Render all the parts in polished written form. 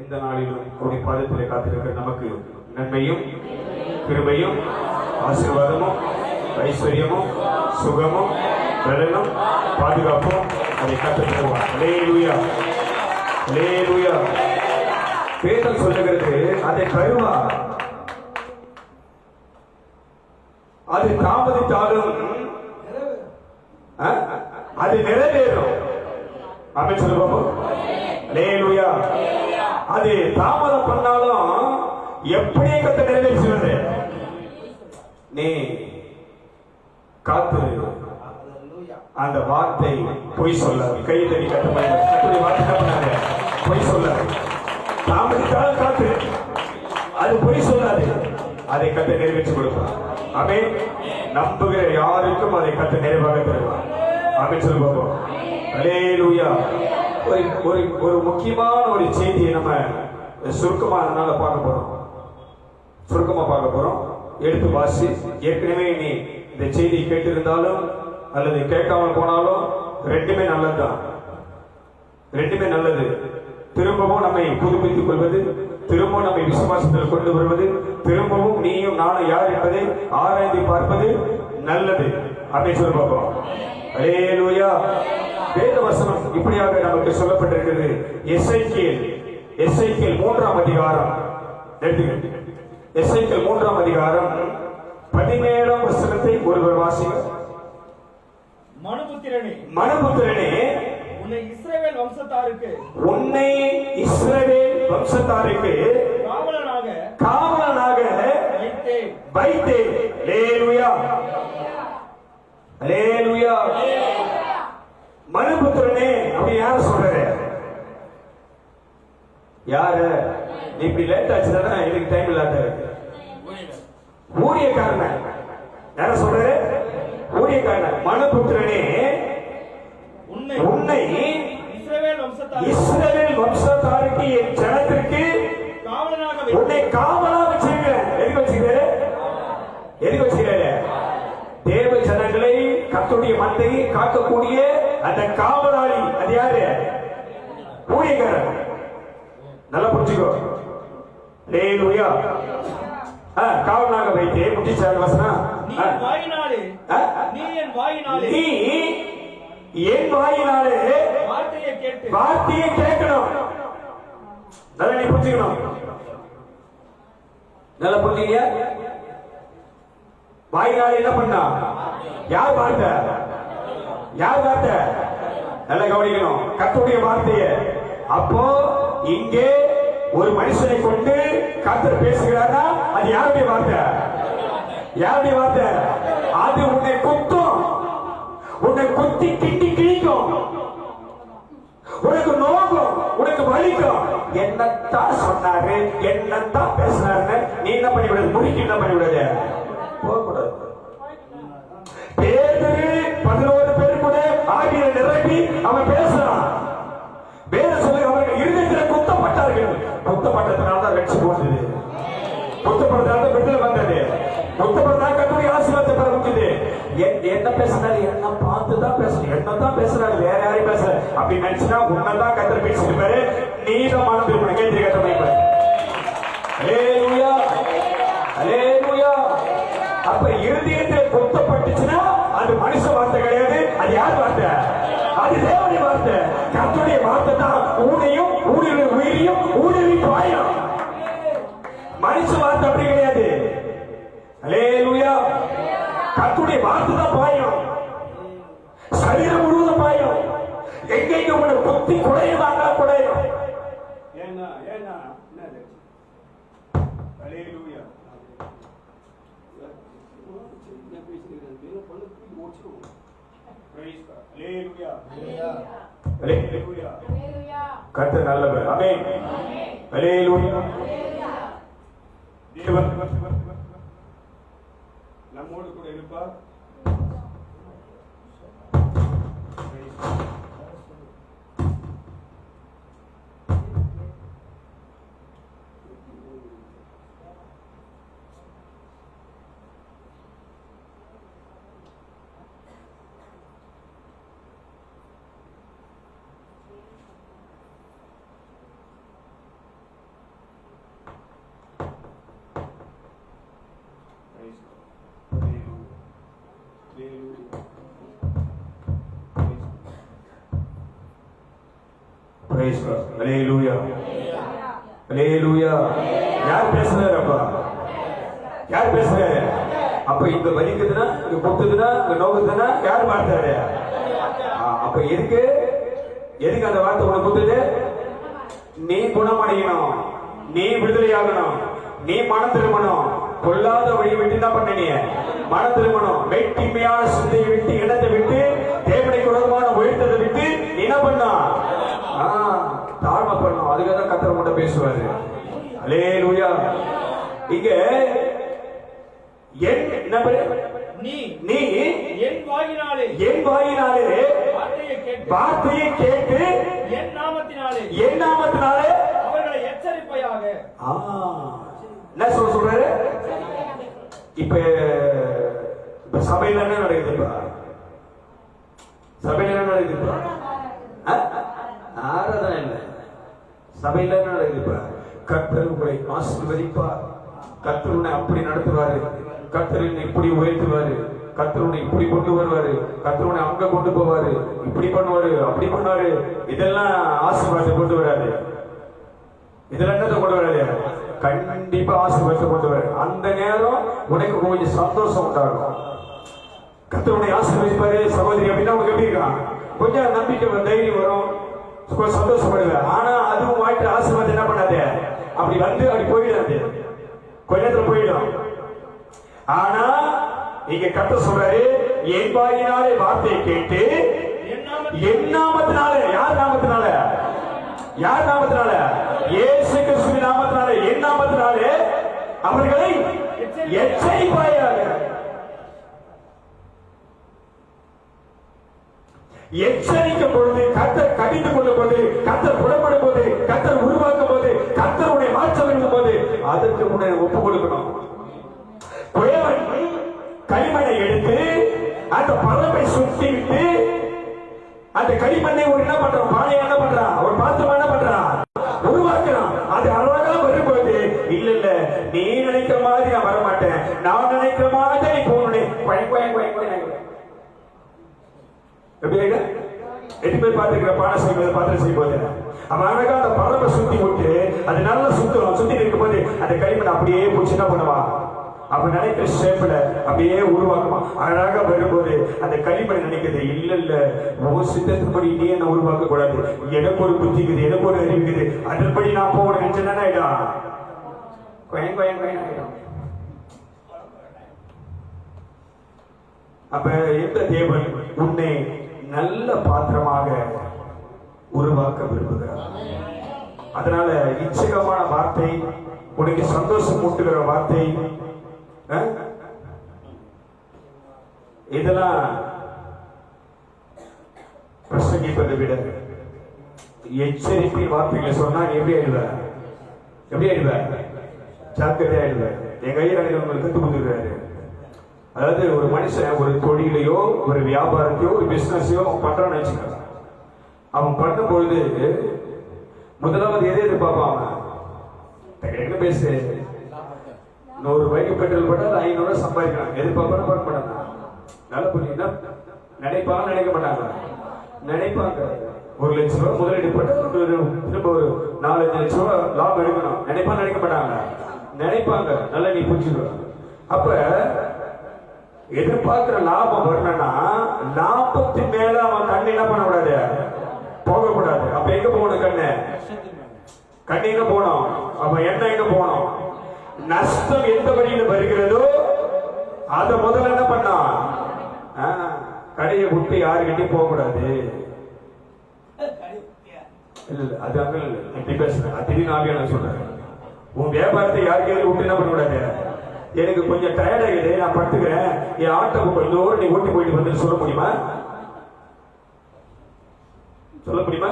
இந்த நாளிலும் உடைய பாதத்திலே காத்திருக்கிற நமக்கு நன்மையும் கிருபையும் ஆசீர்வாதமும் ஐஸ்வர்யமும் சுகமும் பலனும் பாதுகாப்பும் அதை கற்றுத் தருவார். அல்லேலூயா, அல்லேலூயா. வேதம் சொல்லுகிறது அதை தருவார். அது தாமதித்தாலும் அது நிறைவேறும். ஆமென் சொல்லுவோம். அல்லேலூயா. அது தாமதம் பண்ணாலும் எப்படியே கர்த்தர் நிறைவேற்றுவார். நீ காத்து அந்த வார்த்தை பொய் சொல்லாது. கையை தட்டி கட்டுப்படி வார்த்தை பண்ணாங்க. பொய் சொல்லாது. தாமதித்தாலும் காத்து, அது பொய் சொல்லாது. அதை கர்த்தர் நிறைவேற்றி கொடுப்பார். ஆமென். நம்புகிற யாருக்கும் அதை கர்த்தர் நிறைவாக தருவார். ஆமென் சொல்லுவோம். அல்லேலூயா. ஒரு முக்கியமான ஒரு செய்தியை நம்ம சுருக்கமா அதனால சுருக்கமா பார்க்க போறோம். எடுத்து வாசி. ஏற்கனவே நீ இந்த செய்தியை கேட்டிருந்தாலும் அல்லது கேட்காமல் போனாலும் ரெண்டுமே நல்லதுதான். ரெண்டுமே நல்லது. திரும்பவும் நம்மை புதுப்பித்துக் கொள்வது, திரும்பவும் நம்மை விசுவாசத்தில் கொண்டு வருவது, திரும்பவும் நீயும் நானும் யார் என்பதை ஆராய்ந்து பார்ப்பது நல்லது. அப்படின்னு சொல்லி பார்ப்போம். அல்லேலூயா. வேத வசனம் இப்படியாக நமக்கு சொல்லப்பட்டிருக்கிறது. எசேக்கியேல் 3ஆம் அதிகாரம். எசேக்கியேல் 3ஆம் அதிகாரம் 17ஆம் வசனத்தை ஒருவர் வாசிங்க. மனுபுத்திரனே, உன்னை இஸ்ரவேல் வம்சத்தாருக்கு காவலனாக வைத்தேன். அல்லேலூயா, அல்லேலூயா. மனுபுத்திரனே அப்படி யார சொல்ற? யாரு? நீ இப்படி லேட் ஆச்சுன்னா எனக்கு டைம் இல்லாத ஊழியக்காரன். யார சொல்ற? ஊழியக்காரன். மனுபுத்திரனே, உன்னை இஸ்ரவேல் வம்சத்தாருக்கு என் ஜனத்திற்கு உன்னை காவலா வச்சிருக்கிறேன். எதுக்கு வச்சிருக்கிறேன்? தேவ ஜனங்களை கர்த்தருடைய மந்தையை காக்கக்கூடிய அந்த காவலாளி. அது யாரு? ஊழியக்காரன். நல்லா புரிஞ்சுக்கோ. அல்லேலூயா. காவலாக வைத்தே முட்டிச்சாங்க வசனம். நீ என் வாயினாலே வார்த்தையை கேட்கணும். நல்லா நீ புரிஞ்சுக்கணும். நல்லா புரிஞ்சுக்கியா? வாயினாலே என்ன பண்ணா? யார் வார்த்தை? நல்லா கவனிக்கணும். கர்த்தருடைய வார்த்தையை. அப்போ இங்கே ஒரு மனுஷனை கொண்டு கர்த்தர் பேசுகிறாரா? அது யாருடைய வார்த்தை? அது உன்னை குத்தும், உன்னை குத்தி கிட்டி கிழிக்கும், உனக்கு நோக்கும், உனக்கு வலிக்கும். என்னத்தான் சொன்னாரு, என்னத்தான் பேசினாருன்னு நீ என்ன பண்ணிவிடாது? முடிக்கு என்ன பண்ணிவிடாது? போகக்கூடாது. பேதுரு 11 பேர் கூட ஆவியில நிரம்பி அவன் பேசுறான். வேற சொல்லுங்க, அவர்கள் இருதயத்தில் குத்தப்பட்டார்கள். குத்தப்பட்டதுனால தான் ரட்சிப்பு வந்தது. குத்தப்பட்டதால தான் விடுதலை வந்தது. குத்தப்பட்டதால கர்த்தருடைய ஆசீர்வாதத்தை பெற முடியுது. என்ன பேசுறாரு? என்ன பார்த்துதான் பேசணும். என்னதான் பேசுறாரு, வேற யாரையும் பேசல. அப்படி நினைச்சுன்னா உன்னதான் கர்த்தர் பேசிருப்பாரு. நீதான் மனம் திரும்ப கேந்திரி கட்டமைப்பு. அல்லேலூயா, அல்லேலூயா. அப்ப இருதயத்தில் குத்தப்பட்டுச்சுன்னா அது மனுஷ வார்த்தை கிடையாது. அது யார் வார்த்தை? அது தேவனுடைய வார்த்தை. கர்த்தருடைய வார்த்தை தான் ஊனையும் உயிரையும் ஊடுருவி பாயும். மனுஷ வார்த்தை அப்படி கிடையாது. அல்லேலூயா. கர்த்தருடைய வார்த்தை தான் பாயும். சரீரம் முழுவதும் பாயும். எங்கெங்க உங்களை குத்தி குடையுவாங்க குடையும். அல்லேலூயா. கர்த்தர் நல்லவர். ஆமென். அல்லேலூயா. தேவன் நம்மோடு கூட இருப்பார். Praise God. Hallelujah. Hallelujah. யார் பேசுறாருப்பா? யார் பேசுறாரு? அப்ப இங்க வலிக்குதுன்னா, இங்க குத்துதுன்னா, இங்க நோக்குதுன்னா யார் வார்த்தாரு? அப்ப எதுக்கு அந்த வார்த்தை உனக்கு குத்துது? நீ குணமடையணும், நீ விடுதலையாகணும், நீ மனம் திரும்பணும். பொல்லாத வழி விட்டு என்ன பண்ண? நீ மனம் திரும்பணும். வெட்டிமையான சிந்தையை விட்டு, இடத்தை விட்டு, தேவனை குணமான உயர்த்ததை விட்டு நீ என்ன பண்ணா? தாழ்மை பண்ணும். அதுக்காக தான் கர்த்தர் மட்டும் பேசுவாரு. அல்லேலூயா. இங்க நீ என் வாயினாலே வார்த்தையை கேட்டு என் நாமத்தினாலே அவர்களை எச்சரிப்பையாக. என்ன சொல்றாரு? இப்ப சபையில என்ன நடக்குதுப்பா? சபையில என்ன நடக்குதுப்பா? ஆராதனை இல்ல, சபையில என்ன நடக்குதுப்பா? கர்த்தர் உங்களை ஆசீர்வதிப்பார், கர்த்தர் உன்னை அப்படி நடத்துவாரு, கர்த்தர் இப்படி உயர்த்துவாரு, கர்த்தர் உன்னை இப்படி கொண்டு வருவாரு, கர்த்தர் உன்னை அங்க கொண்டு போவாரு, இப்படி பண்ணுவாரு, அப்படி பண்ணுவாரு. இதெல்லாம் ஆசீர்வாதத்தை கொண்டு வராது. இதெல்லாம் என்னத்தை கொண்டு வராது? கண்டிப்பா ஆசீர்வாதத்தை கொண்டு வராது. அந்த நேரம் உனக்கு கொஞ்சம் சந்தோஷம் உண்டாகும். கர்த்தர் உன்னை ஆசீர்வதிப்பாரு சகோதரி அப்படின்னா உனக்கு எப்படி இருக்கான்? கொஞ்சம் நம்பிக்கை தைரியம் வரும், சந்தோஷப்படுவேன். ஆனா அதுவும் வாய்ட்டு ஆசீர்வாதம் என்ன பண்ணாது? அப்படி வந்து அப்படி போயிடாது, கொஞ்ச நேரத்துல போயிடும். ஆனா இங்க கர்த்தர் சொல்றாரு, என் வாயினாலே வார்த்தையை கேட்டு என் நாமத்தினாலே. யார் நாமத்தினால? யார் நாமத்தினால? இயேசு கிறிஸ்துவின் நாமத்தினாலே, என் நாமத்தினாலே அவர்களை எச்சரிப்பாயாக. எச்சரிக்கும் பொழுது, கர்த்தர் கடிந்து கொள்ளும் போது, கர்த்தர் புறப்படும் போது, கர்த்தர் உருவாக்கும் போது, கர்த்தருடைய மாற்றம் இருக்கும் போது அதற்கு முன்னே ஒப்பு கொடுக்கணும். குயவன் களிமண்ணை எடுத்து அந்த பரப்பை சுத்தி விட்டு அந்த களிமண்ணை ஒரு என்ன பண்றான்? பானையை என்ன பண்றான்? ஒரு பாத்திரம் என்ன பண்றான்? உருவாக்குறான். அது அழகா வரும்போது, இல்ல இல்ல நீ நினைக்கிற மாதிரி நான் வரமாட்டேன், நான் நினைக்கிற மாதிரி நீ போகணும். எட்டு பேர் பார்த்துக்கிற பானை செய்வது, பாத்திரம் செய்வது, அவன் அழகா அந்த பரப்பை சுத்தி விட்டு அது நல்லா சுத்தம் சுத்தி இருக்கும் போது அந்த களிமண் அப்படியே பிடிச்சி என்ன பண்ணுவான்? அவன் நினைக்கிற ஷேப்ல அப்படியே உருவாக்குவான். அழகா வரும்போது அந்த களிமண் நினைக்கிறது, இல்ல இல்ல உன் சித்தத்தின்படி நீ என்ன உருவாக்க கூடாது, எனக்கு ஒரு புத்தி இருக்குது, எனக்கு ஒரு அறிவு இருக்குது, அதன்படி நான் போகணும் நினைச்சேன்னா ஆயிடும். அப்ப எந்த தேவன் உன்னை நல்ல பாத்திரமாக உருவாக்க விரும்புகிறார். அதனால இச்சகமான வார்த்தை, உனக்கு சந்தோஷம் ஊட்டுகிற வார்த்தை, இதெல்லாம் பிரசங்கிப்பதை விட எச்சரிப்பின் வார்த்தைகளை சொன்னா எப்படி ஆயிடுவ? எப்படி ஆயிடுவ? ஜாக்கிரதை ஆயிடுவ. எங்க ஐயா உங்களுக்கு கத்து கொடுத்துருக்காரு. அதாவது ஒரு மனுஷன் ஒரு தொழிலையோ ஒரு வியாபாரத்தையோ ஒரு பிசினஸையோ அவன் பண்றான்னு வச்சுக்க. அவன் பண்ணும் பொழுது முதலாவது எதை எதிர்பார்ப்பான்? அவன் பேசு 100 ரூபாய்க்கு பெட்ரோல் போட்டா 500 ரூபாய் சம்பாதிக்கிறான். எதிர்பார்ப்பான பார்க்க மாட்டாங்க. நல்லா புரியுதுன்னா நினைப்பாங்க, நினைக்க மாட்டாங்க, நினைப்பாங்க. 1 லட்சம் ரூபாய் முதலீடு போட்டு திரும்ப ஒரு 4-5 லட்சம் ரூபாய் லாபம் எடுக்கணும். நினைப்பாங்க, நினைக்க மாட்டாங்க, நினைப்பாங்க. நல்லா நீ புரிஞ்சுக்கோ. அப்ப எதிர்பார்க்கிற லாபம் வரணும்னா லாபத்தின் மேல அவன் கண்ணு என்ன பண்ணக்கூடாது? போகக்கூடாது. அப்ப எங்க போகணும்? கண்ணு எங்க போகணும்? அப்ப என்ன எங்க போகணும்? நஷ்டம் எந்த வழியில வருகிறதோ அத முதல்ல என்ன பண்ணா? கடையை விட்டு யாருக்கிட்டையும் போக கூடாது. இல்ல அது அங்க எப்படி பேசுறேன்? திடீர்னு ஆவியான சொல்றேன். உன் வியாபாரத்தை யாருக்கையும் விட்டு என்ன பண்ண கூடாது? எனக்கு கொஞ்சம் டயர்ட் ஆகிடுது, நான் படுத்துக்கிறேன், என் ஆட்டோ கொஞ்சம் நீ ஓட்டி போயிட்டு வந்து சொல்ல முடியுமா? சொல்ல முடியுமா?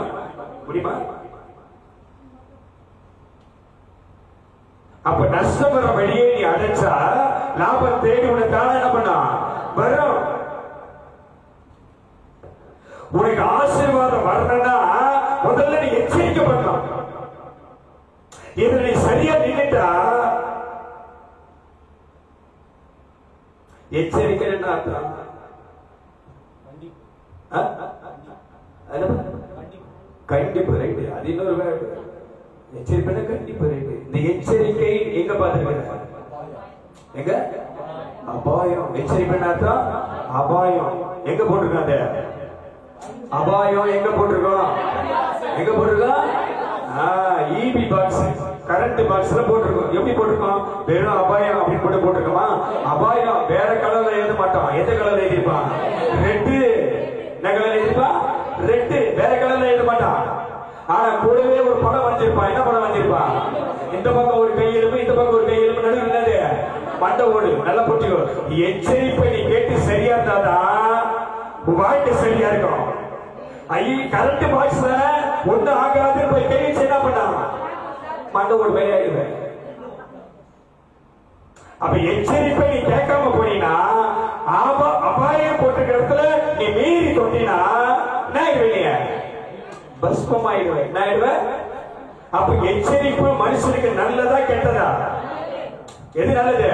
முடியுமா? அப்ப நஷ்டம் வர வழியே நீ அடைச்சா லாபம் தேடி உனக்கான என்ன பண்ணா வரும். உனக்கு ஆசீர்வாதம் வரணும்னா முதல்ல நீ எச்சரிக்கப்படணும். இதுல நீ சரியா நின்னுட்டா எச்சரிக்கை என்ன அர்த்தம்? கண்டிப்பு, ரைட்டு. அது இன்னொரு வேர்டு. எச்சரிக்கை கண்டிப்பு, ரைட்டு. இந்த எச்சரிக்கை எங்க பார்த்திருக்க? எங்க? அபாயம். எச்சரிக்கை என்ன அர்த்தம்? அபாயம். எங்க போட்டிருக்காங்க? அபாயம் எங்க போட்டிருக்கோம்? எங்க போட்டிருக்கோம்? ஈபி பாக்ஸ், கரண்ட் பாக்ஸ்ல போட்டிருக்கோம். எப்படி போட்டிருக்கோம்? வெறும் அபாயம் அப்படின்னு போட்டிருக்கோமா? அபாயம் வேற கலர்ல எழுத மாட்டோம். எந்த கலர்ல எழுதிருப்பான்? ரெட்டு. என்ன கலர்ல எழுதிருப்பான்? ரெட்டு. வேற கலர்ல எழுத மாட்டான். ஆனா கூடவே ஒரு படம் வச்சிருப்பான். என்ன படம் வச்சிருப்பான்? இந்த பக்கம் ஒரு கை எலும்பு, இந்த பக்கம் ஒரு கை எலும்பு, நடுவில் என்னது? மண்டை ஓடு. நல்லா புரிஞ்சுக்கோ. எச்சரிப்பை நீ கேட்டு சரியா இருந்தாதான் வாழ்க்கை சரியா இருக்கும். கரண்ட் பாக்ஸ்ல ஒண்ணு ஆகாது போய் கை வச்சு என்ன பண்ணா? மண்டை ஓடு வெளியாகிடுவேன். அப்ப எச்சரிப்பை நீ கேட்காம போனீங்கன்னா அபாயம் போட்டிருக்கிற இடத்துல நீ மீறி தொட்டினா என்ன ஆயிடுவீங்க? பஸ்பம் ஆயிடுவேன். என்ன ஆயிடுவேன்? அப்ப எச்சரிப்பு மனுஷனுக்கு நல்லதா கெட்டதா? எது நல்லது?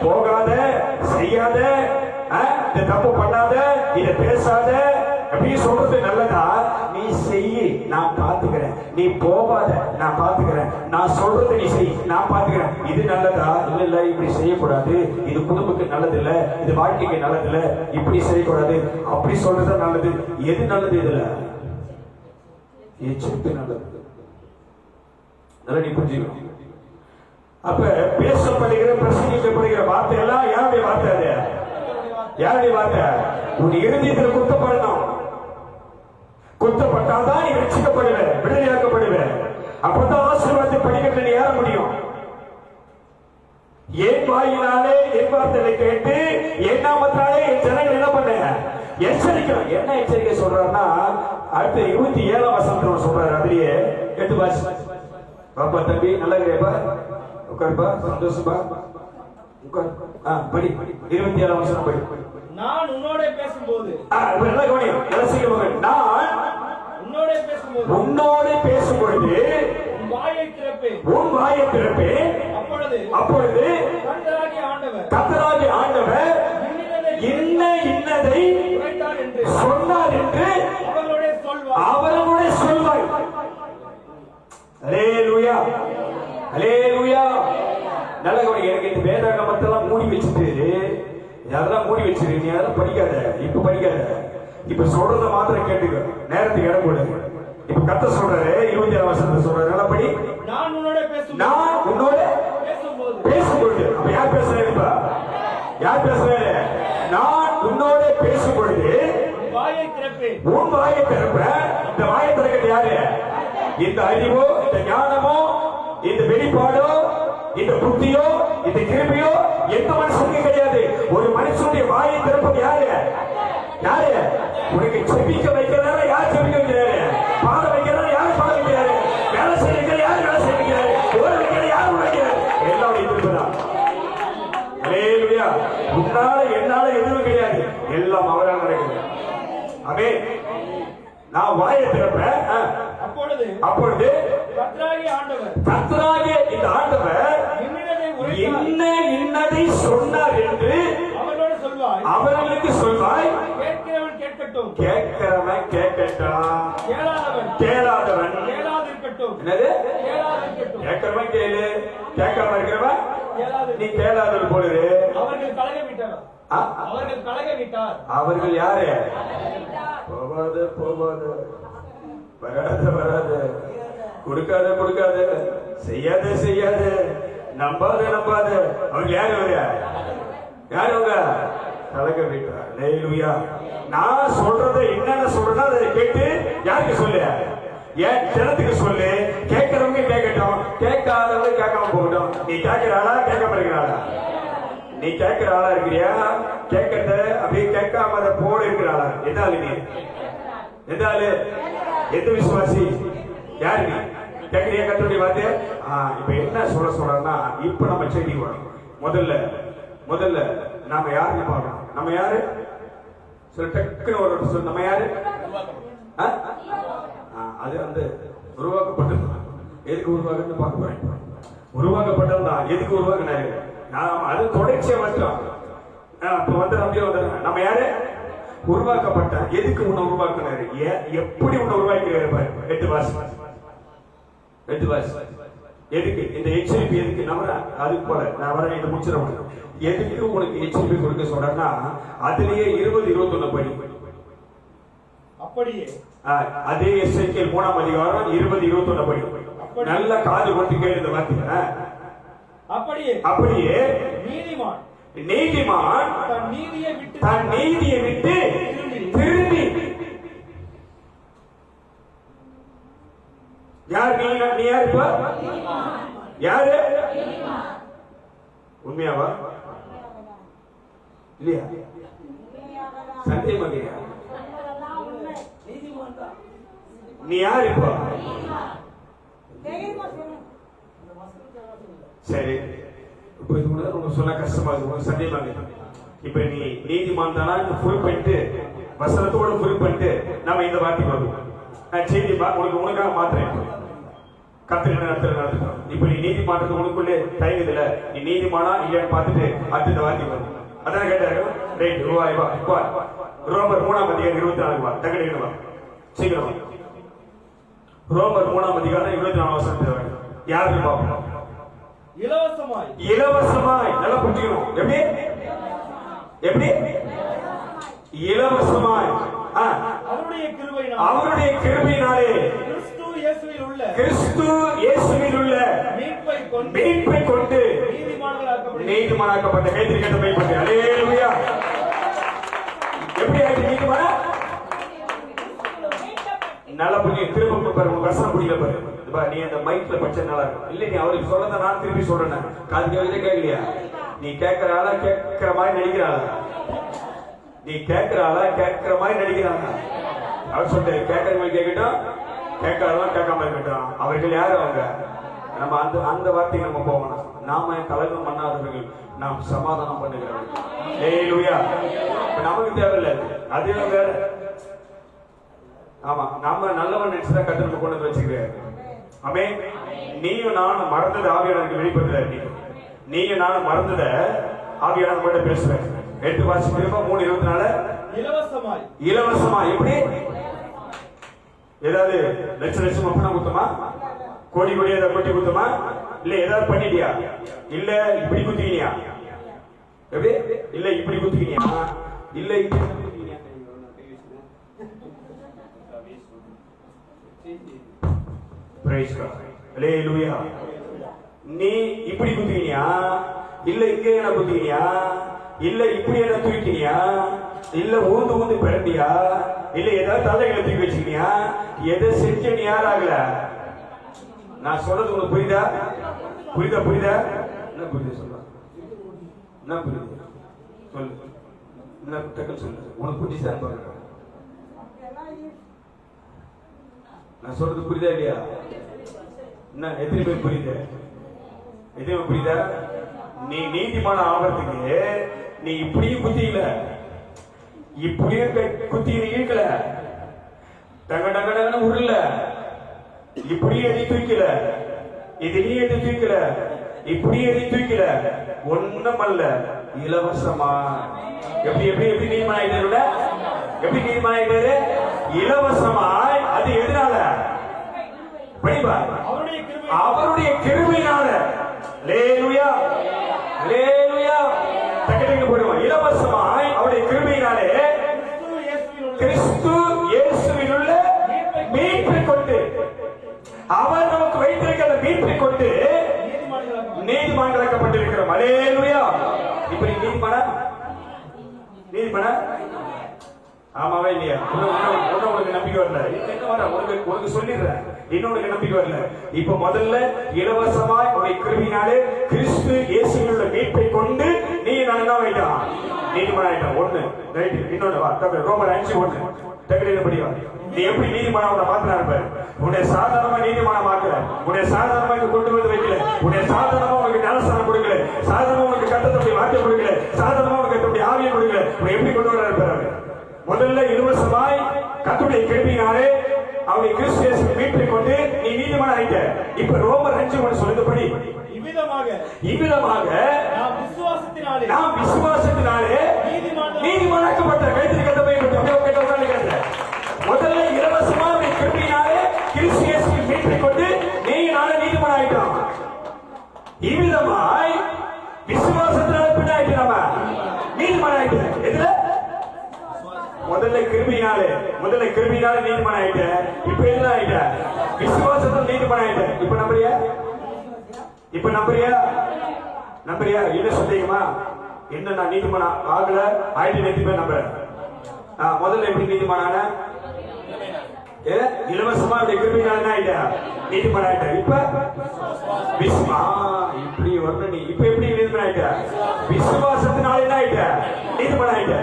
போகாத, செய்யாத, இந்த தப்பு பண்ணாத, இத பேசாத அப்படின்னு சொல்றது நல்லதா? நீ செய்ய, நான் பாத்துக்கிறேன். நீ போகாத, நான் பாத்துக்கிறேன். நான் சொல்றது நீ செய், நான் பாத்துக்கிறேன். இது நல்லதா? இல்ல இல்ல, இப்படி செய்யக்கூடாது, இது குடும்பத்துக்கு நல்லது இல்ல, இது வாழ்க்கைக்கு நல்லது இல்ல, இப்படி செய்யக்கூடாது, அப்படி சொல்றது நல்லது. எது நல்லது? இதுல எச்சரிப்பு நல்லது. நல்லா நீ புரிஞ்சுக்கணும். அப்ப பேசப்படுகிற, பிரசங்கிக்கப்படுகிற வார்த்தை எல்லாம் யாருடைய வார்த்தை? அது யாருடைய வார்த்தை? உன் இருதயத்தில் குத்தப்படணும். குத்தப்பட்டாதான் நீ ரட்சிக்கப்படுவ, விடுதலையாக்கப்படுவ. அப்பதான் ஆசீர்வாதத்தை படிக்கட்டு நீ ஏற முடியும். என் வாயினாலே என் வார்த்தையை கேட்டு என் நாமத்தாலே என் ஜனங்கள் என்ன பண்ண? எச்சரிக்கணும். என்ன எச்சரிக்கை சொல்றாருன்னா, அடுத்த 27ஆம் வசனத்துல சொல்றாரு. அதுலயே 8 வருஷம். பாப்பா தம்பி நல்லா இருக்கிறப்பா, உட்காருப்பா, சந்தோஷப்பா, உட்கார். படி. 27ஆம் வசனம் படி. நான் உன்னோட பேசும்போது, நல்லா கவனியும், எல்லாம் சீக்கிரம். நான் உன்னோட பேசும்பொழுது உன் வாயை திறப்பேன். அப்பொழுது கர்த்தராகிய ஆண்டவர் இன்னதை சொன்னார் என்று அவர்களுடைய சொல்வாய். அல்லேலூயா, அல்லேலூயா. நல்ல கவனி. எனக்கு இந்த வேதாகமத்தெல்லாம் மூடி வச்சுட்டு, அதெல்லாம் மூடி வச்சிரு, நீ அதெல்லாம் படிக்காத. இப்ப படிக்காத, இப்ப சொல்றத மாத்திரம் கேட்டுக்க. நேரத்துக்கு இடம் போடு. இப்ப கர்த்தர் சொல்றாரு, 27ஆம் வசனத்தை சொல்றாரு. நல்லா படி. நான் உன்னோட பேசும்பொழுது. அப்ப யார் பேசுறாரு? இப்ப யார் பேசுறாரு? நான் உன்னோட பேசும்பொழுது உன் வாயை திறப்பேன். இந்த வாயை திறக்கிறது யாரு? இந்த அறிவோ, இந்த ஞானமோ, இந்த வெளிப்பாடோ, இந்த புத்தியோ, இந்த கிருபையோ எந்த மனுஷனுக்கு கிடையாது. ஒரு மனுஷனுடைய வாயை திறப்பது யாரு? யாரு? உனக்கு செபிக்க வைக்கிறாரு. யார் செபிக்க வைக்கிறாரு? பாட வைக்கிறாரு. யார் பாட வைக்கிறாரு? வேலை செய்ய யார் வேலை செய்கிறாரு? ஓட வைக்கிற யார் உழைக்கிறார்? எல்லாம் திருப்பதா. அல்லேலூயா. உன்னால என்னால எதுவும் கிடையாது, எல்லாம் அவரால் நடக்குது. ஆமென். நான் வாயை திறப்பேன். அப்பொழுது கர்த்தராகிய இந்த ஆண்டவர் இன்னதை சொன்னார் என்று அவர்களுக்கு சொல்வாய். கேட்கிறவன் கேட்கட்டும், கேளாதவன் என்னது? கேட்கிறவன் கேளு, கேட்காம இருக்கிறவன் நீ கேளாதவன் போடுது. அவர்கள் யாரு? போவாது, வராது, கொடுக்காத, செய்யாத, நம்பாத. அவங்க யாரு? அவங்க கலக்க விட்டார். அல்லேலூயா. நான் சொல்றத என்னென்ன சொல்றேன்னா அதை கேட்டு யாருக்கு சொல்லு? என் ஜனத்துக்கு சொல்லு. கேட்கிறவங்க கேட்கட்டும், கேட்காதவங்க கேட்காம போகட்டும். நீ கேட்கிற ஆளா, கேட்காம இருக்கிற ஆளா? நீ கேட்கிற ஆளா இருக்கிறியா? கேட்கறத அப்படியே கேட்காம அதை போல இருக்கிற ஆளா? எந்த ஆளு நீ? எந்த ஆளு? எந்த விசுவாசி? யாரு நீ? கேட்கிறியா கர்த்தருடைய வார்த்தை? இப்ப என்ன சொல்றாருன்னா, இப்ப நம்ம செய்தி வரும். முதல்ல நாம யாருன்னு பார்க்கணும். நம்ம யாரு? டக்குன்னு ஒரு சொல். நம்ம யாரு? அது வந்து உருவாக்கப்பட்டது. எதுக்கு உருவாக்குன்னு பார்க்க போறேன். உருவாக்கப்பட்டது தான். எதுக்கு உருவாக்குனாரு? நாம் அது தொடர்ச்சியா மாற்றம். இப்ப வந்து அப்படியே வந்துடுறேன். நம்ம யாரு? உருவாக்கப்பட்ட. எதுக்கு உன்னை உருவாக்குனாரு? எப்படி உன்னை உருவாக்கிறாரு பாரு. 8 வாசம் எதுக்கு இந்த எச்சரிப்பு? எதுக்கு நம்புற? அதுக்கு போல நான் வரேன், இதை முடிச்சிடறேன். எதுக்கு உனக்கு எச்சரிப்பு கொடுக்க சொல்றேன்னா, அதுலயே 20-21 படி. அப்படியே அதே எசேக்கியேல் 3ஆம் அதிகாரம் 20-21 படி. நல்ல காது கொண்டு கேளு இந்த வார்த்தை. அப்படியே நீதிமான் தன் நீதியை விட்டு திரும்பி. யார் நீ? யார் இப்ப? யாரு? உண்மையாவா இல்லையா? சந்தேகம் இல்லையா? நீ யார் இப்ப? சரி, இப்ப இது கூட உங்களுக்கு சொல்ல கஷ்டமா இருக்கு, சந்தேகமா இருக்கு. இப்ப நீ நீதிமான் தானா ஃபுல் பண்ணிட்டு வசனத்தோட ஃபுல் பண்ணிட்டு நம்ம இந்த வார்த்தைக்கு வருவோம். நான் செய்தி உனக்காக மாத்திரேன். கத்துக்கிட்ட நடத்துறோம். இப்ப நீ நீதிமானத்துக்கு உனக்குள்ளே தயங்குதுல, நீ நீதிமானா இல்லையான்னு பார்த்துட்டு அடுத்த இந்த வார்த்தைக்கு வரும். அதான் கேட்டாரு. ரைட், ரூபாய் வா. ரோமர் 3ஆம் அதிகாரம் 24 வா. தகடு வா, சீக்கிரம் வா. ரோமர் 3ஆம் அதிகாரம் 24 வசனத்தை யாருக்கு பார்ப்போம்? இலவசமாய். நல்லா புரிஞ்சுக்கணும். எப்படி? இலவசமாய் அவருடைய கிருபையினாலே கிறிஸ்து இயேசுவில் உள்ள மீட்பை கொண்டு நீதிமானாக்கப்பட்ட. கைதிரி கேட்ட மைப்பட்டு. அல்லேலூயா. எப்படி ஆயிட்டு நீதிமானா? நல்லா புரிஞ்சு. திரும்ப பாரு, உங்க வசனம் புரியல பாரு. நீ அந்த மைக்ல பச்சை நல்லா இருக்கும். இல்ல, நீ அவருக்கு சொல்லத நான் திருப்பி சொல்றேன். காது கேட்கலையா? நீ கேட்கிற ஆளா கேட்கிற மாதிரி நடிக்கிறாளா? நீ கேட்கிற ஆளா கேட்கிற மாதிரி நடிக்கிறாங்க. அவர் சொல்லிட்டு கேட்கறவங்க கேட்கட்டும், கேட்காதவங்க கேட்காம இருக்கட்டும். அவர்கள் யாரு? அவங்க நம்ம அந்த வார்த்தைக்கு நம்ம போகணும். நாம கலகம் பண்ணாதவர்கள், நாம் சமாதானம் பண்ணுகிறவர்கள். அல்லேலூயா. நமக்கு தேவையில்லை, அது வேற. ஆமா, நம்ம நல்லவன் நினைச்சுதான் கத்திரத்தை கொண்டு வந்து வச்சுக்கிறாரு. ஆமே. நீயும் நானும் மறந்தது ஆவியானவருக்கு வெளிப்படுத்துறாரு. நீயும் நானும் மறந்தத ஆவியானவர் கூட பேசுறேன். 8 வாசி திரும்ப 3:24 இலவசமா. எப்படி? ஏதாவது லட்சம் அப்பனா குத்தமா? கோடி ஏதாவது கொட்டி குத்தமா? இல்ல ஏதாவது பண்ணிட்டியா? இல்ல இப்படி குத்திக்கினியா? எப்படி? இல்ல இப்படி குத்திக்கினியா? இல்ல இப்படி குத்திக்கினியா? Price God. அல்லேலூயா. நீ இப்படி குத்திக்கினியா? இல்ல இங்க என்ன குத்திக்கினியா? இல்ல இப்படி என்ன தூக்கினியா? இல்ல ஊந்து பிறந்தியா? இல்ல ஏதாவது தலைகளை தூக்கி வச்சுக்கினியா? எதை செஞ்ச நீ யாராகல? நான் சொல்றது உனக்கு புரியுதா? என்ன புரியுது சொல்ல? என்ன புரியுது சொல்லு. என்ன டக்கு சொல்லு. உனக்கு புரிஞ்சுதான் பாருங்க. நான் சொல்றது புரியுதா இல்லையா? என்ன எத்தனை பேர் புரியுது? புரியுதா? நீ நீதிமான ஆவறதுக்கு நீ இப்படியும் குத்தியில, இப்படியும் குத்தி இழுக்கல, டங்க உருள, இப்படியே எதி தூக்கல, இதுலயே எதி தூக்கல, இப்படியே எதி தூக்கல, ஒண்ணும் அல்ல, இலவசமா. எப்படி நீதிமானாயிட்டாரு? எப்படி நீதிமானாயிட்டாரு? இலவசமாய். அது எதனால? படிப்பா. அவருடைய கிருபையினால. அல்லேலூயா. தக்கடைக்கு போடுவோம். இலவசமாய் அவருடைய கிருபையினாலே கிறிஸ்து இயேசுவில் உள்ள மீட்பை கொண்டு, அவர் நமக்கு வைத்திருக்கிற மீட்பை கொண்டு நீதிமான்களாக்கப்பட்டிருக்கிறோம். அல்லேலூயா. இப்ப நீ நீதிமானா? ஆமாவே இல்லையா? உனக்கு நம்பிக்கை வரல. உனக்கு சொல்லிடுறேன், இன்னொரு நம்பிக்கை வரல. இப்ப முதல்ல இலவசமாய் உடைய கிருபையினாலே கிறிஸ்து இயேசுவில் உள்ள மீட்பை கொண்டு நீ நான் என்ன ஆயிட்டான்? நீதிமான் ஆயிட்டான். ஒண்ணு ரைட். இன்னொன்னு வா. ரோமர் 5:1 டக்குனு படிவா. நீ எப்படி நீதிமான உன்னை மாத்தினா இருப்பாரு? உன்னை சாதாரணமா நீதிமான மாக்கல, உன்னை சாதாரணமா இங்க கொண்டு வந்து வைக்கல, உன்னை சாதாரணமா உனக்கு ஞானஸ்தானம் கொடுக்கல, சாதாரணமா உனக்கு கட்டத்தப்படி வார்த்தை கொடுக்கல, சாதாரணமா உனக்கு கட்டப்படி ஆவியை கொடுக்கல. உன்னை எப்படி கொண்டு வர இருப்பாரு? முதல்ல இலவசமாய் கர்த்தருடைய கிருபையினாலே அவனை கிறிஸ்து இயேசுவில் மீட்டுக் கொண்டு நீ நீதிமான் ஆயிட்ட. இப்ப ரோமர் 5:1 சொல்லுதபடி இவ்விதமாக நாம் விசுவாசத்தினாலே நீதிமானாக்கப்பட்ட. கைத்திருக்கிறதை முதல்ல இலவசமாக கிருபையினாலே கிறிஸ்து இயேசுவில் மீட்டுக் கொண்டு நீ நாளை நீதிமான் ஆயிட்டோம். இவ்விதமாய் விசுவாசத்தினால பின்னாயிட்டு நாம நீதிமான் ஆயிட்டு. எதுல? முதல்ல கிருபையினாலே நீதிமான் ஆயிட்ட. இப்ப எதுல ஆயிட்ட? விசுவாசத்தில் நீதிமான் ஆயிட்ட. இப்ப நம்புறியா? என்ன சொல்றீங்கம்மா? என்ன நான் நீதிமான் ஆகல ஆயிட்டு நேற்று பேர் நம்புறேன். முதல்ல எப்படி நீதிமான் ஆன? இலவசமா கிருபையினால ஆயிட்ட நீதிமான் ஆயிட்ட. இப்ப இப்படி வரணும். நீ இப்ப எப்படி நீதிமான் ஆயிட்ட? விசுவாசத்தினால என்ன ஆயிட்ட? நீதிமான் ஆயிட்ட.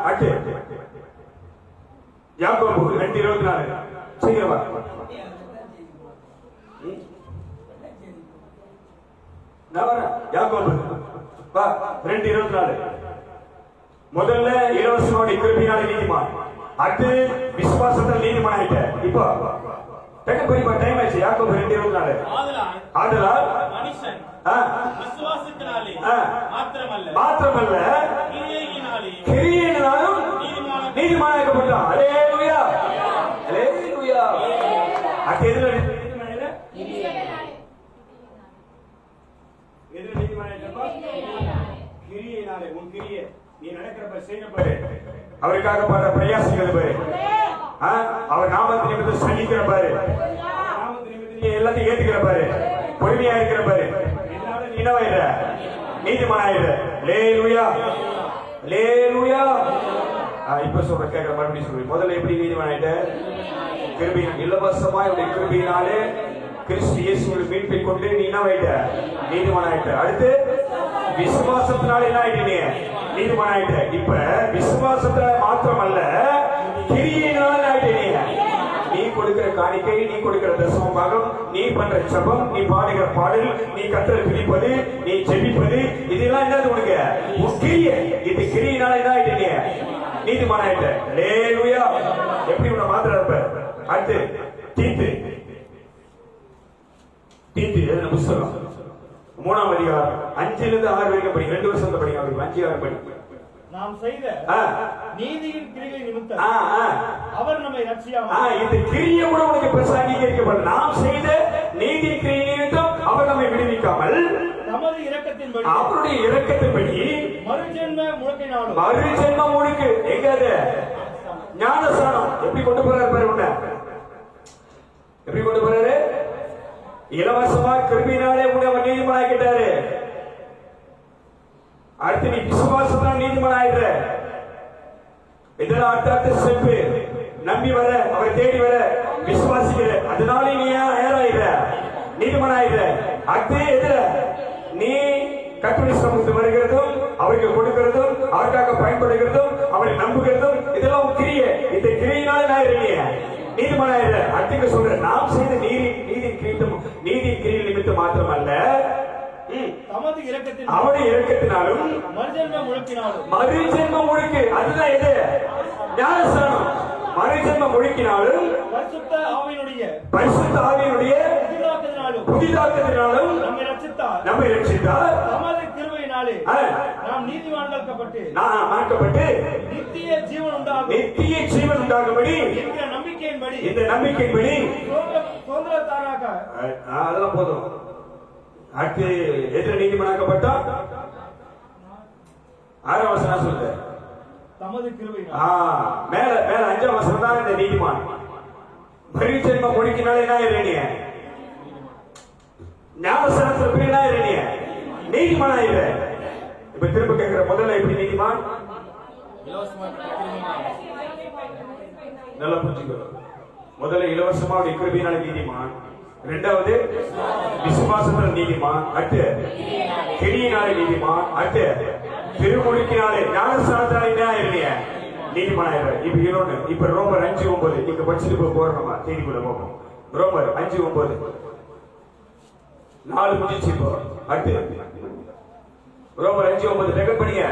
அடுத்து யாக்கோபு 2:24 சீக்கிரமா. யாக்கோபு 2:24 முதல்ல இலவசனுடைய கிருபையினால நீதிமான், அடுத்து விசுவாசத்தில் நீதிமான் ஆயிட்ட. இப்போ டைம் ஆயிடுச்சு. யாக்கோபு 2:24 ஆதலால் மனுஷன் விசுவாசத்தினாலே மாத்திரமல்ல கிரியையினாலும் நீதிமானாக்கப்பட்டான். அல்லேலூயா. அடுத்து எதுல கிரியையினாலே? உன் கிரியை நீ நடக்கிறப்ப செய்யப்பாரு, அவருக்காக பாடுற பிரயாசங்கள் பாரு, அவர் நாமத்து நிமித்தம் சந்திக்கிற பாரு, நாமத்து நிமித்தம் நீ எல்லாத்தையும் ஏத்துக்கிற பாரு, பொறுமையா இருக்கிற பாரு, எல்லாரும் நீனவாயிர நீதிமானாயிர. அல்லேலூயா. இப்ப சொல்ற கேட்கிற மறுபடியும் சொல்றேன். முதல்ல எப்படி நீதிமான் ஆயிட்ட? கிருபையினால் இலவசமா கிருபையினாலே கிறிஸ்து இயேசுவில் மீட்பை கொண்டு நீ என்ன ஆயிட்ட? நீதிமான் ஆயிட்ட. அடுத்து விசுவாசத்தினால என்ன ஆயிட்ட? நீதிமான் ஆயிட்ட. இப்ப விசுவாசத்தினால மாத்திரமல்ல கிரியையினால ஆயிட்ட. நீ கொடுக்கிற காணிக்கை, நீ கொடுக்கிற தசம பாகம், நீ பண்ற ஜெபம், நீ பாடுகிற பாடல், நீ கத்தரை துதிப்பது, நீ ஜெபிப்பது, இதெல்லாம் என்னது உனக்கு? கிரியை. இது கிரியினால என்ன ஆயிட்ட? நீதிமான் ஆயிட்ட. அல்லேலூயா. எப்படி உன்னை மாத்திரப்ப? அடுத்து தீத்து எழுதின புத்தகம் 3ஆம் அதிகாரம் 5-6 வரைக்கும் படி. 2 வருஷம் படிங்க. 5-6 படி. நாம் செய்த நீதியின் கிரியை நிமித்தம் அவர் நம்மை ரட்சியாமல். இந்த கிரியை கூட உனக்கு பெருசா அங்கீகரிக்கப்படல. நாம் செய்த நீதியின் கிரியை நிமித்தம் அவர் நம்மை விடுவிக்காமல் நமது இரக்கத்தின்படி, அவருடைய இரக்கத்தின்படி மறுஜென்ம முழுக்கினாலும். மறுஜென்ம முழுக்கு எங்க? அது ஞானஸ்நானம். எப்படி கொண்டு போறாரு பாரு உன்னை. எப்படி கொண்டு போறாரு? இலவசமா கிருபையினாலே உன்னை அவர் நீதிமான் ஆக்கிட்டாரு. அடுத்து நீ விசுவாசத்தால் நீதிமான் ஆயிடுற. இதெல்லாம் அடுத்த ஸ்டெப். நம்பி வர, அவரை தேடி வர, விசுவாசிக்கிற, அதனால நீ ஏறாயிடுற, நீதிமான் ஆயிடுற. அடுத்து எதுல? நீ கர்த்தருடைய சமூகத்துக்கு வருகிறதும், அவருக்கு கொடுக்கிறதும், அவருக்காக பயன்படுகிறதும், அவரை நம்புகிறதும், இதெல்லாம் கிரியை. இந்த கிரியினால நான் நீதிமான் ஆயிடுற. அடுத்து சொல்ற நாம் செய்த நீதி கிரியை நிமித்தம் மாத்திரமல்ல அவருடைய இரக்கத்தினாலும் மறுஜென்ம முழுக்கு. அதுதான் எது? ஞானஸ்நானம். மறுஜென்ம முழுக்கினாலும் பரிசுத்த ஆவியினுடைய புதிதாக்கத்தினாலும் நம்மை ரட்சித்தார். தமது கிருபையினாலே நாம் நீதிமான்களாக்கப்பட்டு நித்திய ஜீவன் உண்டாகும்படி இந்த நம்பிக்கையின்படி சுதந்திரத்தாராக. அதெல்லாம் போதும். அடுத்து எதிர நீதிமானாக்கப்பட்டா 6ஆம் வசனம் சொல்லுங்க. தமது கிருபையினாலே. மேல 5ஆம் வசனம் தான் இந்த நீதிமான். மறுஜென்ம முழுக்கினால என்ன ஆயிடுறீங்க? ஞானஸ்நானத்துல போய் என்ன ஆயிடுறீங்க? நீதிமான் ஆயிடுற. இப்ப திரும்ப கேட்கிற, முதல்ல எப்படி நீதிமான்? நல்லா புரிஞ்சுக்கோ. முதல்ல இலவசமா கிருபையினால நீதிமான், இரண்டாவது விசுவாசத்தால் நீதிமான், அடுத்து கிரியினால நீதிமான், அடுத்து திருமுழுக்கினாலே ஞானஸ்நானத்தால என்ன ஆயிடுறீங்க? நீதிமான் ஆயிடுற. இப்ப இன்னொன்னு, இப்ப ரோமர் 5:9 நீங்க படிச்சுட்டு போறோமா? செய்திக்குள்ள போகும். ரோமர் 5:9 4 முடிச்சு. இப்போ அடுத்து ரோமர் 5:9 ரெக்கார்ட் பண்ணீங்க.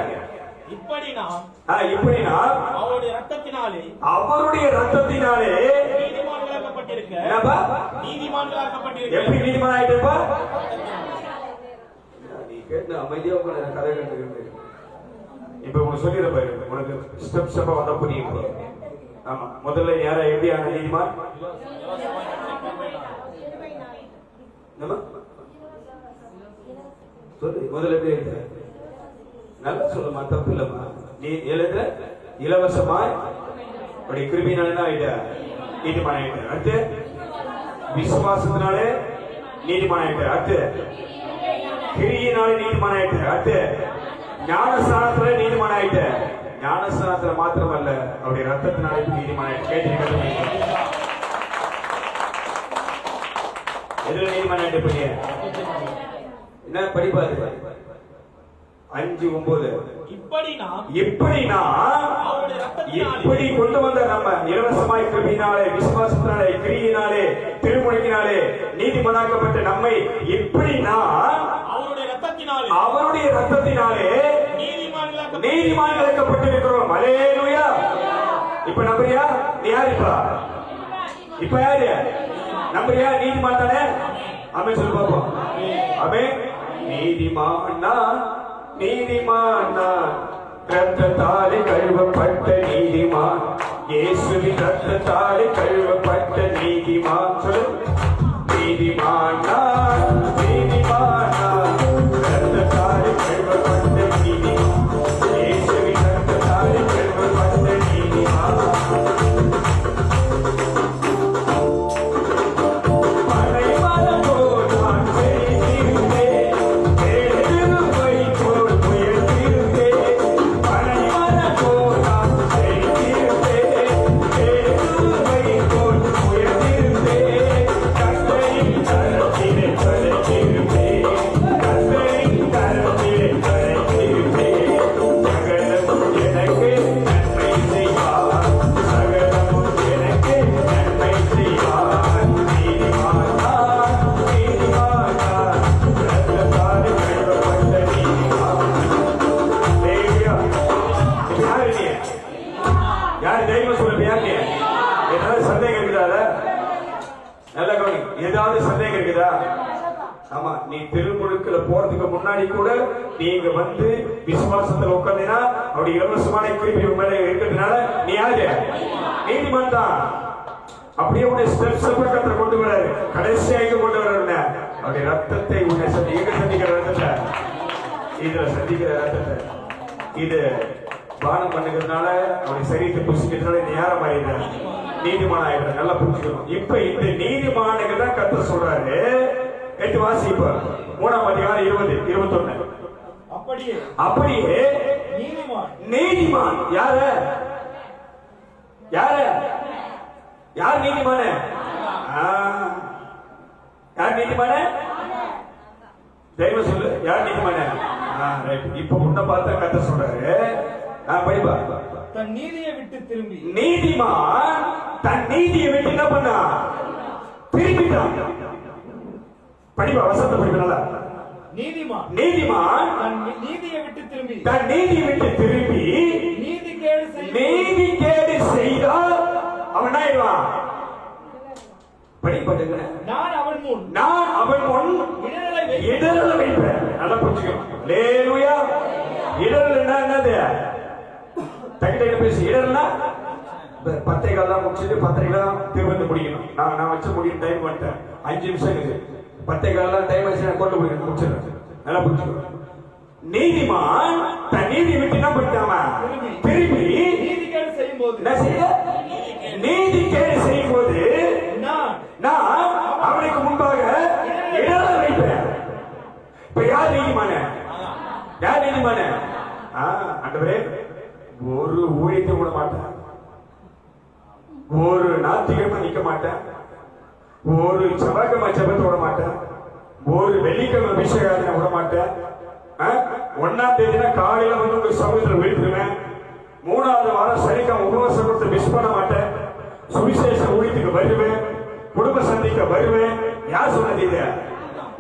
இப்படி நாம் அவருடைய ரத்தத்தினாலே என்னப்பா நீதிமான்களாக்கப்பட்டிருக்க எப்படி நீதிமான் ஆயிட்டப்பா? நீ கேட்டு அமைதியா உட்கார்ந்து கதை கேட்டுக்கிட்டு இப்ப உனக்கு சொல்லிடுற பாரு, உனக்கு ஸ்டெப் ஸ்டெப்பா வந்தா புரியும். ஆமா, முதல்ல யாரா எப்படி ஆன நீதிமான்? சொல்லு, முதல்ல எப்படி எழுதுற? நல்லா சொல்லுமா, தப்பு இல்லம்மா. நீ எழுதுற இலவசமாய் அப்படி கிருமினால ஆயிட்ட நீதிமான் ஆயிட்ட. அடுத்து விசுவாசத்தினாலே நீதிமான் ஆயிட்ட. அடுத்து கிரியினாலே நீதிமான் ஆயிட்ட. அடுத்து ஞானஸ்நானத்துல நீதிமான் ஆயிட்ட. ஞானஸ்நானத்துல மாத்திரமல்ல, அவருடைய ரத்தத்தினாலே நீதிமான் ஆயிட்ட. கேட்டீங்க? எதுல நீதிமான் ஆயிட்ட? பைய என்ன படிப்பாரு? 5:9. இப்படி கொண்டு வந்த நம்ம இலவசமாய் கிருபையினாலே விசுவாசத்தினாலே கிரியினாலே திருமுழுக்கினாலே நீதிமானாக்கப்பட்ட நம்மை இப்படி அவருடைய ரத்தத்தினாலே நீதிமானாக்கப்பட்டிருக்கிறோம். அல்லேலூயா. இப்ப நம்புறியா? நீ யாரு? இப்ப யாரு நம்புறியா? நீதிமான் தானே? ஆமென் சொல்லு பாப்போம். ஆமென். நீதிமானா ரத்தத்தாலே கழுவப்பட்ட நீதிமான், இயேசுவின் ரத்தத்தாலே கழுவப்பட்ட நீதிமான். சொல்லு. நீதிமானா ரத்தத்தாலே கழுவப்பட்ட நீதிமான், இயேசுவின் ரத்தத்தாலே கழுவப்பட்ட நீதிமான். ஏதாவது சந்தேகம் இருக்குதா? ஆமா, நீ திருமுழுக்குல போறதுக்கு முன்னாடி கூட நீங்க வந்து விசுவாசத்துல உட்கார்ந்தீங்கன்னா அவருடைய இலவசமான கிருபை மேல இருக்கிறதுனால நீ யாரு? நீதிமான் தான். அப்படியே உன்னை ஸ்டெப்ஸ் பக்கத்துல கொண்டு வராரு, கடைசியாக கொண்டு வர்றாரு. அவருடைய ரத்தத்தை உன்னை சந்திக்கிற ரத்தத்தை, இதுல சந்திக்கிற ரத்தத்தை இது பானம் பண்ணுகிறதுனால அவருடைய சரீரத்தை புசிக்கிறதுனால நீ யார மாறிடுற? நீதிமான ஆயிடுற. நல்லா புரிஞ்சுக்கணும். இப்ப இந்த நீதிமானுக்கு தான் கர்த்தர் சொல்றாரு. 8 வாசிப்ப 3ஆம் அதிகாரம் 20-21. அப்படியே நீதிமான் யாரு? யார் நீதிமான? யார் நீதிமான? தெய்வம் சொல்லு. யார் நீதிமான? இப்ப உன்னை பார்த்தா கர்த்தர் சொல்றாரு. படிப்பா. தன் நீதியை விட்டு திரும்பி நீதிமான் தன் நீதியை விட்டு என்ன பண்ணா? திரும்பிட்டான். படிப்பா, வசனத்தை படிப்பா. நீதிமான் தன் நீதியை விட்டு திரும்பி நீதி கேடு செய்தால் அவன் என்ன ஆயிடுவான்? படிப்பா. நான் அவன் முன் இடரலை வைப்பேன். நல்லா புரிஞ்சுக்கணும். அல்லேலூயா. இடரல் என்னது? தகிட்ட பேசி. இடர்னா 10:15 தான் முடிச்சுட்டு 10:30 திரும்ப முடிக்கணும். நான் வச்சு முடியும் டைம் பண்ணிட்டேன். 5 நிமிஷம் இருக்குது. 10:15 டைம் வச்சு நான் கொண்டு முடிச்சிடுறேன். நல்லா புரிஞ்சுக்கணும். நீதிமான் தன் நீதி விட்டு என்ன பண்ணிட்டாம திரும்பி நீதிகேடு செய்யும் போது நான் அவனுக்கு முன்பாக இடரலை வைப்பேன். இப்ப யார் நீதிமான? ஆண்டவரே, ஒரு ஊழியத்தை விட மாட்டேன், ஒரு நாத்திகமா நிக்க மாட்டேன், ஒரு செவ்வாய்க்கிழமை ஜெபத்தை விட மாட்டேன், ஒரு வெள்ளிக்கிழமை அபிஷேகத்தை விட மாட்டேன். 1ஆம் தேதினா காலையில வந்து உங்க சமூகத்தில் விழுத்துருவேன். 3வது வாரம் சனிக்கிழமை உபவாசம் கொடுத்து மிஸ் பண்ண மாட்டேன். சுவிசேஷ ஊழியத்துக்கு வருவேன், குடும்ப சந்திக்க வருவேன். யார் சொன்னது இது?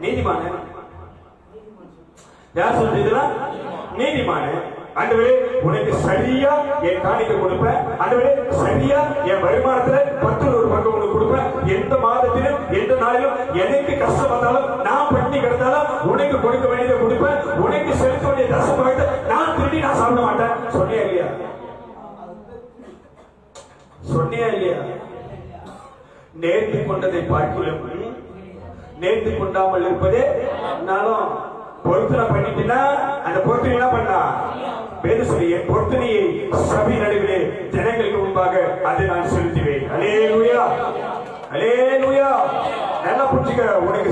நீதிமான. யார் சொன்னது? நீதிமான. ஆண்டவரே உனக்கு சரியா என் காணிக்கை கொடுப்பேன். ஆண்டவரே சரியா என் வருமானத்துல 10 பங்கு உனக்கு கொடுப்பேன். எந்த மாதத்திலும் எந்த நாளிலும் எனக்கு கஷ்டம் வந்தாலும் நான் பண்ணி கிடந்தாலும் உனக்கு கொடுக்க வேண்டியதை கொடுப்பேன். உனக்கு செலுத்த வேண்டிய தசமத்தை நான் திருடி நான் சாப்பிட மாட்டேன். சொன்னியா இல்லையா? சொன்னியா இல்லையா? நேர்த்தி கொண்டதை பார்க்கலாம் நேர்த்தி கொண்டாமல் இருப்பதே நானும் பொருத்தனை பண்ணிட்டுனா அந்த பொருத்தனை என்ன பண்ணா வேறு சொல்லி என் பொருத்தனையை சபை நடுவிலே ஜனங்களுக்கு முன்பாக அதை நான் செலுத்துவேன். அல்லேலூயா அல்லேலூயா. நல்லா புரிஞ்சுக்க. உனக்கு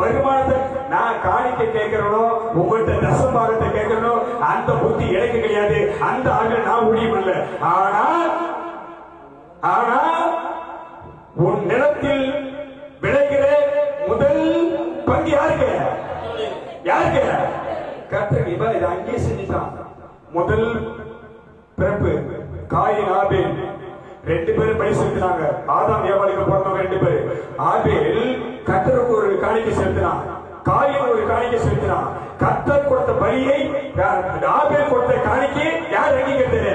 வருமானத்தை நான் காணிக்கை கேட்கிறனோ உங்கள்கிட்ட தசம்பாகத்தை கேட்கிறனோ அந்த புத்தி எனக்கு கிடையாது. அந்த ஆண்டு நான் முடியும் இல்லை. ஆனா உன் நிலத்தில் விளைகிற முதல் பங்கு யாருக்கு யாருக்கு கர்த்தர் இதை அங்கே செஞ்சுட்டான். முதல் பிறப்பு காயின் ஆபேல் 2 பேரும் பலி செலுத்தினாங்க. ஆதாம் ஏவாளுக்கு பிறந்தவங்க 2 பேர். ஆபேல் கர்த்தருக்கு ஒரு காணிக்கை செலுத்தினான். காயின் ஒரு காணிக்கை செலுத்தினான். கர்த்தர் கொடுத்த பலியை ஆபேல் கொடுத்த காணிக்கை யார் அங்கீகரித்தாரு?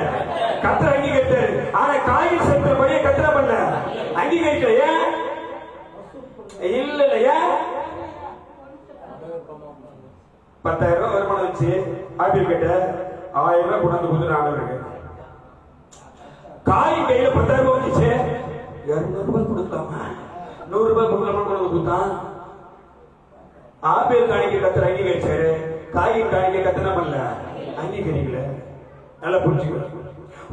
கர்த்தர் அங்கீகரித்தாரு. ஆனா காயின் செலுத்தின பலியை கர்த்தர் பண்ணல அங்கீகரிக்கலையா? இல்லையா? 10,000 ரூபாய் வருமானம் வச்சு ஆபேல் கிட்ட 1000 ரூபாய் கொண்டாந்து கொடுத்துட்டு காயின் கையில 10,000 ரூபாய் வந்துச்சு. 200 ரூபாய் கொடுக்கலாமா 100 ரூபாய் கொடுக்கலாமா கொண்டு கொடுத்தான். ஆபேல் காணிக்கை கர்த்தர் அங்கீகரிச்சாரு. காயின் காணிக்கை கர்த்தர் பண்ணல அங்கீகரிக்கல. நல்லா புரிஞ்சுக்க.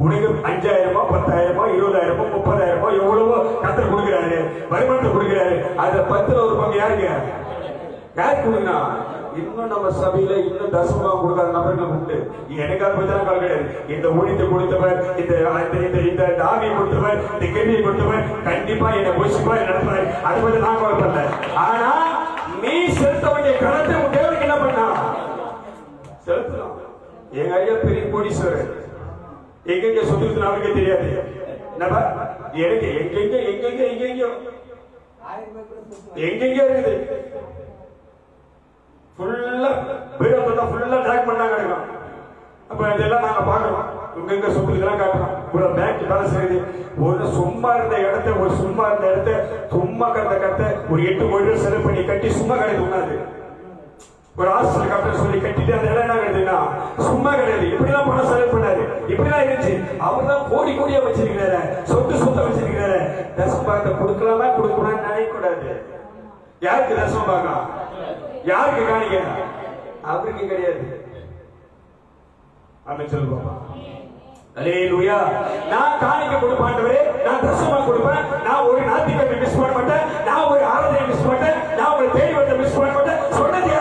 உனக்கு 5,000 10,000 20,000 30,000 எவ்வளவோ கர்த்தர் கொடுக்கிறாரு. வருமானத்தை கொடுக்கிறாரு. அதுல 10ல ஒரு பங்கு யாருக்கு யாருக்கு கொடுக்கணும்? இன்னும் நம்ம சபையில இன்னும் தசமா கொடுக்காத நபர்கள் உண்டு. எனக்கு அதை பத்தி கால் கிடையாது. இந்த ஊழியத்தை கொடுத்தவர், இந்த ஆவியை கொடுத்தவர், இந்த கேள்வியை கொடுத்தவர் கண்டிப்பா என்னை போஷிப்பா நடத்துவார். அதை பத்தி நான் கவலைப்படல. ஆனா நீ செலுத்த வேண்டிய கணத்தை உன் தேவனுக்கு என்ன பண்ணா செலுத்தலாம். எங்க ஐயா பெரிய கோடீஸ்வரர். எங்கெங்க சொத்து அவருக்கே தெரியாது. எனக்கு எங்கெங்கயோ இருக்குது. ஃபுல்லா பீரோ ஃபுல்லா ட்ராக் பண்ணா கிடக்கும். அப்ப இதெல்லாம் நாங்க பாக்குறோம். இங்க சொத்துக்கெல்லாம் காட்டுறோம். ஒரு பேங்க் வேலை செய்யுது. ஒரு சும்மா இருந்த இடத்த சும்மா கிடந்த கட்ட ஒரு 8 கோடி ரூபாய் செலவு பண்ணி கட்டி சும்மா கிடையாது உண்ணாது. ஒரு ஹாஸ்டல் கட்ட சொல்லி கட்டிட்டு அந்த இடம் என்ன கிடையாதுன்னா சும்மா கிடையாது. இப்படிதான் பணம் செலவு பண்ணாரு. இப்படிதான் இருந்துச்சு. அவர் தான் கோடியா வச்சிருக்கிறாரு. சொத்தை வச்சிருக்கிறாரு. தசம்பாகத்தை கொடுக்கலாமா கொடுக்கலாம்னு நினைக்கூடாது. யாருக்கு தசம்பாகம்? யாருக்கு காணிக்க? அவருக்கு கிடையாது. சொல்லுவோம். அல்லேலூயா. நான் காணிக்க கொடுப்பாண்டவரே, நான் தசமா கொடுப்பேன். நான் ஒரு நாத்திகத்தை மிஸ் பண்ண மாட்டேன். நான் ஒரு ஆராதனை மிஸ் பண்ண மாட்டேன். நான் ஒரு தெய்வத்தை மிஸ் பண்ண மாட்டேன். சொன்னது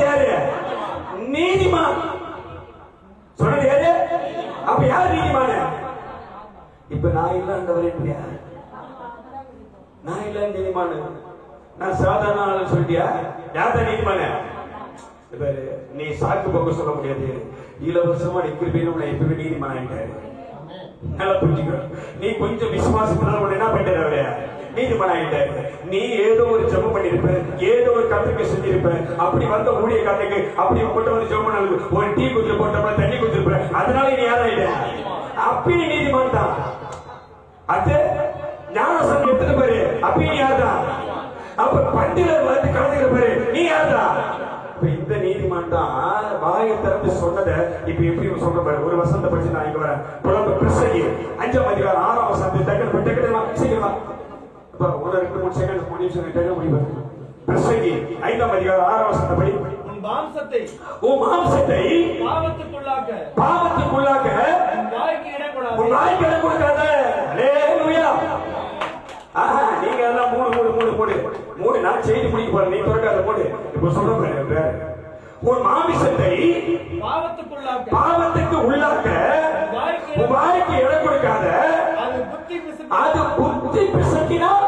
யாரு? நீதிமான். சொன்னது யாரு? அப்ப யார் நீதிமான? இப்ப நான் இல்லைன்றவரே இல்லையா? நான் இல்ல நீதிமான. நான் சாதாரண ஆளு சொல்லிட்டியா? யார்தான் நீதிமான? நீ சாக்கு போக்க சொல்ல முடியாது. இலவசமா எப்பயுமே நீதிமான ஆயிட்டாரு. நல்லா புரிஞ்சுக்க. நீ கொஞ்சம் விசுவாசத்தினால என்ன பண்ணிட்ட? நீதிமான ஆயிட்டாரு. நீ ஏதோ ஒரு ஜெபம் பண்ணிருப்ப, ஏதோ ஒரு கத்துக்கு செஞ்சிருப்ப. அப்படி வந்த ஊழிய காட்டுக்கு அப்படி கொண்டு வந்து ஜெபம் பண்ணாலும் ஒரு டீ குதிரை போட்டப்ப தண்ணி குதிருப்ப. அதனால நீ யாராயிட்ட? அப்படி நீதிமான் தான். அது ஞானசம் எடுத்துட்டு பாரு. அப்படி நீ யாருதான்? அப்ப பண்டிகை வந்து கலந்துக்கிற பாரு. நீ யாருதான்? இந்த நீதிமான் தான் வாயை திறந்து சொன்னதை இப்ப எப்படி சொல்ற பாரு. ஒரு வசனத்தை படிச்சு நான் இங்க வரேன். புலம்ப பிரசங்கி 5ஆம் அதிகாரம் 6ஆம் வசனத்தை டக்கு சீக்கிரமா ஒரு 2-3 செகண்ட் முடிவு. பிரசங்கி 5ஆம் அதிகாரம் 6ஆம் வசனத்தை படி. உன் மாம்சத்தை பாவத்துக்குள்ளாக்க உன் வாய்க்கு இடம் கொடுக்காத. அல்லேலூயா. நீங்க எல்லாம் மூணு நான் செய்தி முடிக்க போறேன். நீ திறக்காத போடு. இப்ப சொல்ற உன் மாமிசத்தை பாவத்துக்கு உள்ளாக்க உன் வாய்க்கு இடம் கொடுக்காத. அது புத்தி பிசக்கினால்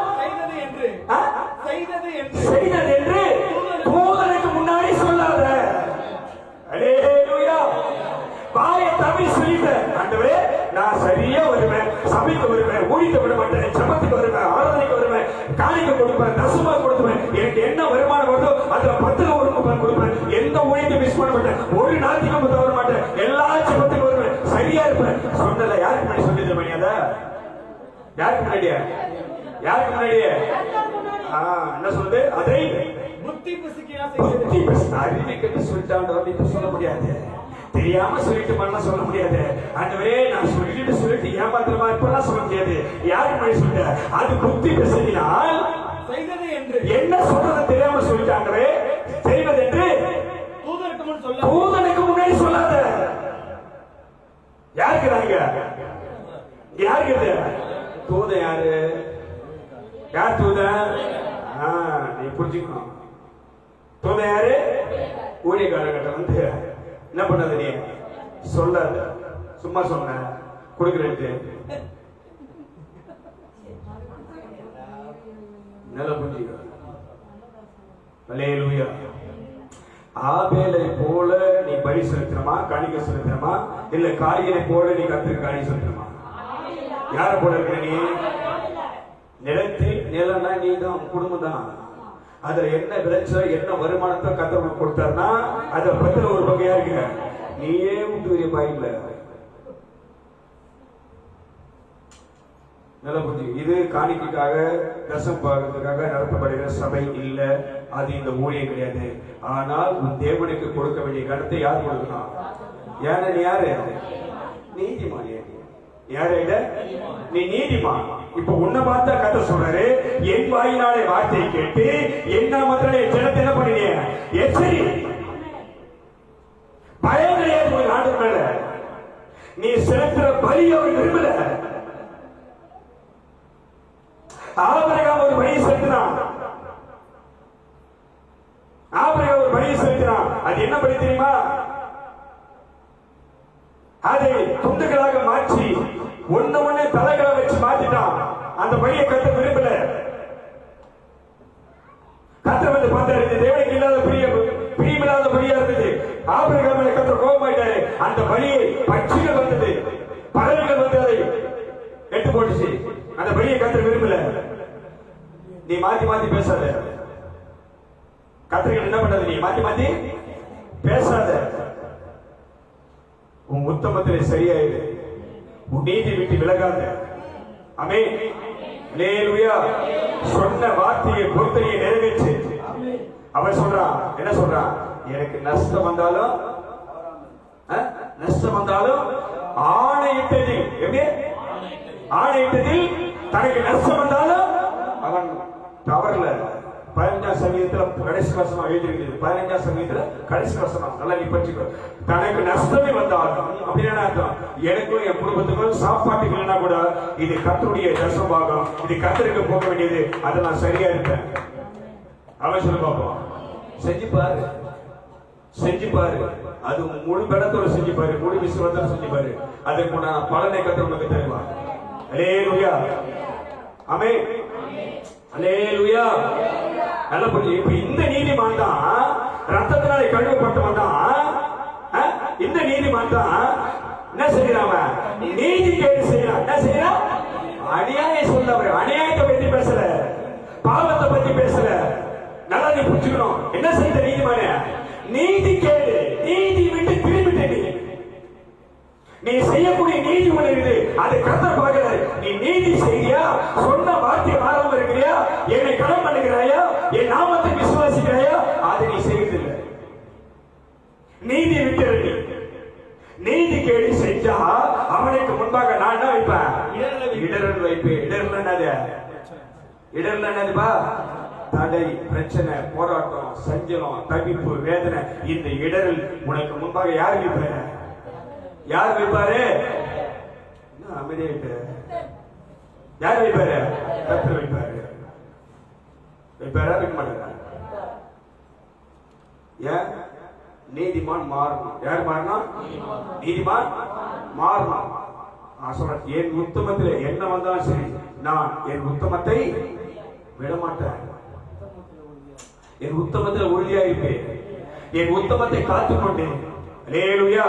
செய்தது என்று தூதனுக்கு முன்னாடி சொல்லாத. அல்லேலூயா. வாயை தமிழ் சொல்லிட்ட. ஆண்டவரே நான் சரியா வருவேன், சபைக்கு வருவேன், ஊழியத்தை விட மாட்டேன், ஜெபத்துக்கு வருவேன், ஆராதனைக்கு வருவேன், காணிக்கை கொடுப்பேன், தசமா கொடுப்பேன். எனக்கு என்ன வருமானம் வருதோ அதுல 10ல ஒரு கொடுப்பேன். எந்த ஊழியத்தை மிஸ் பண்ண மாட்டேன். ஒரு நாளைக்கு சொன்னல யாருக்கு முன்னாடி சொல்லிட்டு மணி அத யாருக்கு முன்னாடியே யாருக்கு முன்னாடியே என்ன சொல்லுது அதை புத்தி பிசுக்கியா புத்தி செய்கிறது. அறிவை கட்டு சொல்லிட்டாண்டு சொல்ல முடியாது, தெரியாம சொல்லிட்டு பண்ண சொல்ல முடியாது. ஆண்டவரே நான் சொல்லிட்டு ஏமாத்திரமா இருப்பெல்லாம் சொல்ல முடியாது. யாருக்கு முன்னாடி சொல்லிட்ட அது புத்தி பிசகினால் செய்தது என்று என்ன சொல்றது தெரியாம சொல்லிட்டாங்களே செய்வது என்று தூதருக்கு முன் சொல்ல தூதனுக்கு முன்னாடி சொல்லாத. யாருக்குறாங்க யாருக்கு இது தூதன் யாரு யார் தூதன் நீ புரிஞ்சுக்கணும். தூதன் யாரு ஊழியக்காரங்கிட்ட வந்து என்ன பண்ணாத நீ சொல்லாத, சும்மா சொன்ன கொடுக்குறேன்ட்டு நல்லா புரிஞ்சுக்க. அல்லேலூயா. ஆபேலை போல நீ பலி செலுத்தணுமா காணிக்க செலுத்தணுமா இல்ல காய்கறி போல நீ கத்திரிக்க காணி செலுத்தணுமா? யார போல இருக்கிற நீ? நிலத்தில் நிலம்னா நீ தான் குடும்பம் தான். அதுல என்ன விளைச்சல் என்ன வருமானத்தை கத்தவனுக்கு கொடுத்தாருன்னா அத பத்திர ஒரு வகையா இருக்கு. நீயே உண்டு பாயில நல்லா புரிஞ்சு. இது காணிக்கைக்காக தசம் பாகத்துக்காக நடத்தப்படுகிற சபை இல்ல, அது இந்த ஊழியம் கிடையாது. ஆனால் உன் தேவனுக்கு கொடுக்க வேண்டிய கருத்தை யார் கொடுக்கணும்? ஏன்னா நீ யாரு? நீதிமான். யாரு நீ நீதிமான். இப்ப உன்னை பார்த்தா கத்த சொல்றாரு, என் வாயினாலே வார்த்தையை கேட்டு என்ன மக்களே ஜனத்தை என்ன பண்ணினீங்க எச்சரி. பயம் கிடையாது ஒரு ஆண்டு மேல. நீ செலுத்துற பலி அவர் விரும்பல. ஆபிரகாம் ஒரு பலியை செலுத்தினான். ஆபிரகாம் ஒரு பலியை செலுத்தினான். அது என்ன பலி தெரியுமா? அதை துண்டுகளாக மாற்றி ஒண்ணு தலைகளை வச்சு மாத்திட்டான். அந்த பலியை கத்த விரும்பல. கத்த வந்து பார்த்தாரு, இந்த தேவனுக்கு இல்லாத பிரியமில்லாத பலியா இருந்தது. ஆபிரகாம் கத்த கோபமாயிட்டாரு. அந்த பலியை பட்சிகள் வந்தது, பறவைகள் வந்து அதை எடுத்து போட்டுச்சு. அந்த பலியை கத்த விரும்பல. நீ மாத்தி மாத்தி பேசாத. கத்திரிகள் என்ன பண்றது? நீ மாத்தி மாத்தி பேசாத. உன் உத்தமத்திலே சரியாயிரு. உன் நீதி விட்டு விலகாத. ஆமென். அல்லேலூயா. சொன்ன வார்த்தையை பொறுத்தனையை நிறைவேற்று. அவன் சொல்றான், என்ன சொல்றான்? எனக்கு நஷ்டம் வந்தாலும் ஆணையிட்டதில் எப்படி ஆணையிட்டதில் தனக்கு நஷ்டம் வந்தாலும் அவன் தவறல. 15ஆம் சங்கீதத்துல கடைசி வசனம் எழுதியிருக்கிறது. 15ஆம் சங்கீதத்துல கடைசி வசனம் நல்லா நீ படிச்சுக்கோ. தனக்கு நஷ்டமே வந்தாலும் அப்படின்னு அர்த்தம். எனக்கும் என் குடும்பத்துக்கும் சாப்பாட்டுக்கு இல்லைன்னா கூட இது கர்த்தருடைய தசமபாகம், இது கர்த்தருக்கு போக வேண்டியது, அதை நான் சரியா இருப்பேன். அவன் சொல்லி பார்ப்போம். செஞ்சு பாரு. அது முழு பலத்தோட செஞ்சு பாரு, முழு விசுவாசத்தோட செஞ்சு பாரு. அதுக்கு நான் பலனை கர்த்தர் உனக்கு தருவான். அல்லேலூயா. ஆமென். அல்லேலூயா. நல்ல புரிஞ்சு. இப்ப இந்த நீதிமான் தான் ரத்தத்தினாலே கழுவப்பட்டவன் தான். இந்த நீதிமான் தான் என்ன செய்யறான்? நீதி கேட்டு செய்யறான். என்ன செய்யறான்? அநியாயம் சொல்ல. அநியாயத்தை பத்தி பேசல, பாவத்தை பத்தி பேசல. நல்லா நீ புரிஞ்சுக்கணும். என்ன செய்த நீதிமான? நீதி கேடு. நீதி விட்டு திரும்பிட்டு நீ செய்யக்கூடிய நீதி ஒண்ணு இருக்குது. அது கர்த்தர் பார்க்கிறாரு. நீ நீதி செய்யா, சொன்ன வார்த்தை மாறாம இருக்கிறியா, என்னை கடன் பண்ணுகிறாயா, என் நாமத்தை விசுவாசிக்கிறாயா, அதை நீ செய்வதில்லை. நீதி விட்டு நீதி கேடு செஞ்சா அவனுக்கு முன்பாக நான் என்ன வைப்பேன்? இடரல் வைப்பேன். இடர்ல என்னதுப்பா? தடை, பிரச்சனை, போராட்டம், சஞ்சலம், தவிப்பு, வேதனை. இந்த இடரல் உனக்கு முன்பாக யார் வைப்பாரு? யார் வைப்பாரு? அமைதியாயிட்டு யார் வைப்பாரு? கர்த்தர் வைப்பாரு. வைப்பாரா? வைக்க மாட்டாரா? ஏன்? நீதிமான் மாறணும். யார் மாறணும்? நீதிமான் மாறணும். நான் சொல்றேன், என் உத்தமத்தில் என்ன வந்தாலும் சரி, நான் என் உத்தமத்தை விடமாட்டேன். என் உத்தமத்தில் உறுதியா இருப்பேன். என் உத்தமத்தை காத்துக்கொண்டேன். அல்லேலூயா.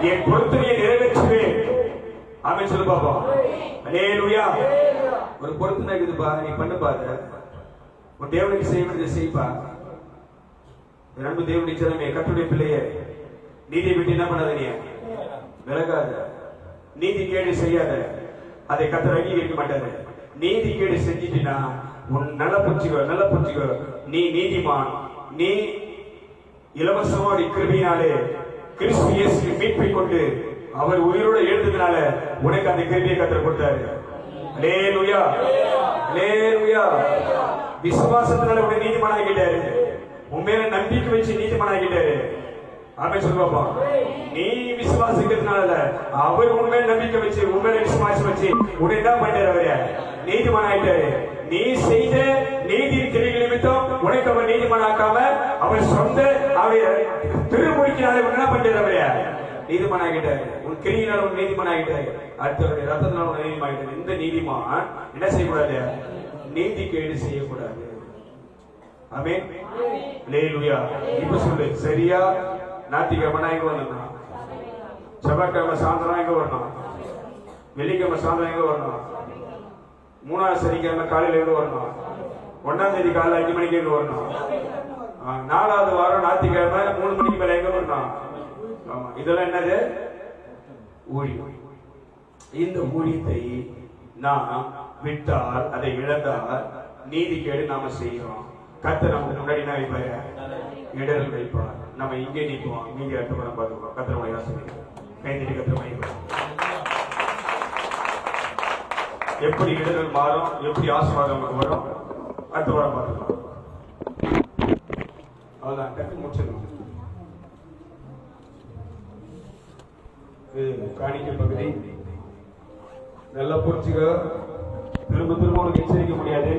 என் பொறுத்தனையை நிறைவேற்றுவேன். ஆமென் சொல்லு பாப்பா. அல்லேலூயா. ஒரு பொறுத்தனை இருக்குதுப்பா, நீ பண்ணு பாரு. உன் தேவனுக்கு செய்ய வேண்டியதை செய்ப்பா. அன்பு தேவனுடைய ஜனமே, கர்த்தருடைய பிள்ளையே, நீதியை விட்டு என்ன பண்ணாத, நீ விலகாத. நீதி கேடு செய்யாத, அதை கர்த்தர் அங்கீகரிக்க மாட்டாரு. நீதி கேடு செஞ்சிட்டினா உன் நல்ல புரிச்சுக்கோ, நீ நீதிமான். நீ இலவசமான கிருபையினாலே கிறிஸ்து இயேசு மீட்பை கொண்டு அவர் உயிரோடு எழுந்ததுனால உனக்கு அந்த கிருபையை கர்த்தர் கொடுத்தாரு. அல்லேலூயா, அல்லேலூயா. விசுவாசத்தினால உன்னை நீதிமான் ஆக்கிட்டாரு. உண்மையில நம்பிக்கை வச்சு நீதிமான் ஆக்கிட்டாரு. ஆமென் சொல்லுவாப்பா. நீ விசுவாசிக்கிறதுனால அவர் உண்மையில நம்பிக்கை வச்சு உண்மையில விசுவாசம் வச்சு உன்னை என்ன பண்ணாரு? அவரு நீதிமான் ஆயிட்டாரு. நீ செய்த நீதியின் கிரிகள் நிமித்தம் உனக்கு அவர் நீதிமான் ஆக்காம அவர் சொந்த திருமொழிக்கினாலே என்ன பண்ணாரு? அவரு நீதிமான் ஆகிட்டாரு. உன் கிரியினால் உன் நீதிமான் ஆகிட்டாரு. அடுத்தவருடைய ரத்தத்தினால் உன் நீதிமான் ஆகிட்டாரு. இந்த நீதிமான் என்ன செய்யக்கூடாது? நீதி கேடு செய்யக்கூடாது. ஆமென், அல்லேலூயா. இப்ப சொல்லு, சரியா ஞாயிற்றுக்கிழமை எங்க வரணும்? செவ்வாய்க்கிழமை சாயந்தரம் எங்க வரணும்? வெள்ளிக்கிழமை சாயந்தரம் எங்க வரணும்? மூணாவது சனிக்கிழமை காலையில எங்க வரணும்? 1ஆம் தேதி காலையில் 5 மணிக்கு எங்க வரணும்? 4வது வாரம் ஞாயிற்றுக்கிழமை 3 மணிக்கு மேல எங்க வரணும்? ஆமா, இதெல்லாம் என்னது? ஊழியம். இந்த ஊழியத்தை நாம் விட்டால், அதை இழந்தால் நீதி கேடு நாம செய்கிறோம். கர்த்தர் நமக்கு முன்னாடி என்ன வைப்பாரு? இடர்கள் வைப்பார். நம்ம இங்கே நிற்போம், நீங்க அடுத்த படம் பார்த்துக்கோம். கர்த்தருடைய ஆசீர்வாதம். கைதட்டி கர்த்தர் மகிமைப்படுத்தும். எப்படி இடர்கள் மாறும், எப்படி ஆசீர்வாதம் நமக்கு வரும், அடுத்த படம் பார்த்துக்கலாம். அவ்வளவுதான், டக்கு முடிச்சிடணும். காணிக்கை பகுதி நல்லா புரிச்சுக்க. திரும்ப திரும்ப உனக்கு எச்சரிக்க முடியாது.